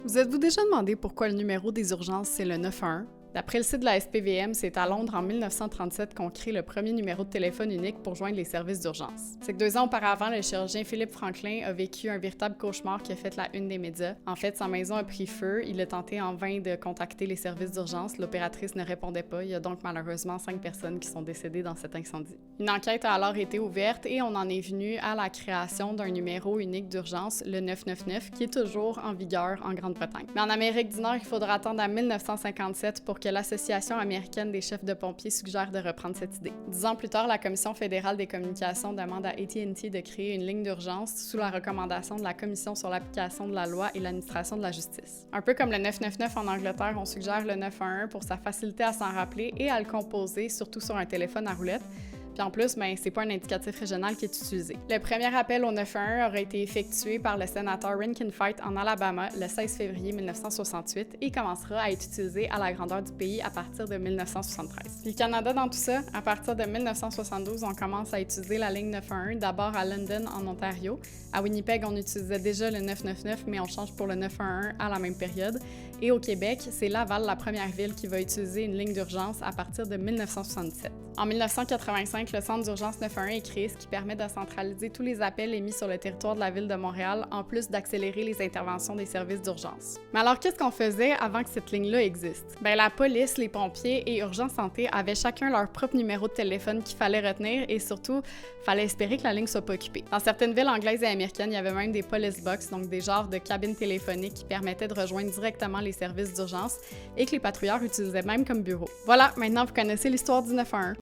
Vous êtes-vous déjà demandé pourquoi le numéro des urgences, c'est le 911? D'après le site de la SPVM, c'est à Londres en 1937 qu'on crée le premier numéro de téléphone unique pour joindre les services d'urgence. C'est que 2 ans auparavant, le chirurgien Philippe Franklin a vécu un véritable cauchemar qui a fait la une des médias. En fait, sa maison a pris feu, il a tenté en vain de contacter les services d'urgence, l'opératrice ne répondait pas, il y a donc malheureusement 5 personnes qui sont décédées dans cet incendie. Une enquête a alors été ouverte et on en est venu à la création d'un numéro unique d'urgence, le 999, qui est toujours en vigueur en Grande-Bretagne. Mais en Amérique du Nord, il faudra attendre à 1957 pour que l'Association américaine des chefs de pompiers suggère de reprendre cette idée. 10 ans plus tard, la Commission fédérale des communications demande à AT&T de créer une ligne d'urgence sous la recommandation de la Commission sur l'application de la loi et l'administration de la justice. Un peu comme le 999 en Angleterre, on suggère le 911 pour sa facilité à s'en rappeler et à le composer, surtout sur un téléphone à roulette. Puis en plus, c'est pas un indicatif régional qui est utilisé. Le premier appel au 911 aurait été effectué par le sénateur Rankin Fight en Alabama le 16 février 1968 et commencera à être utilisé à la grandeur du pays à partir de 1973. Puis le Canada dans tout ça, à partir de 1972, on commence à utiliser la ligne 911, d'abord à London, en Ontario. À Winnipeg, on utilisait déjà le 999, mais on change pour le 911 à la même période. Et au Québec, c'est Laval, la première ville, qui va utiliser une ligne d'urgence à partir de 1977. En 1985, le Centre d'urgence 911 est créé, ce qui permet de centraliser tous les appels émis sur le territoire de la ville de Montréal, en plus d'accélérer les interventions des services d'urgence. Mais alors, qu'est-ce qu'on faisait avant que cette ligne-là existe? La police, les pompiers et Urgence Santé avaient chacun leur propre numéro de téléphone qu'il fallait retenir et surtout, fallait espérer que la ligne soit pas occupée. Dans certaines villes anglaises et américaines, il y avait même des police box, donc des genres de cabines téléphoniques qui permettaient de rejoindre directement les services d'urgence et que les patrouilleurs utilisaient même comme bureau. Voilà, maintenant vous connaissez l'histoire du 911.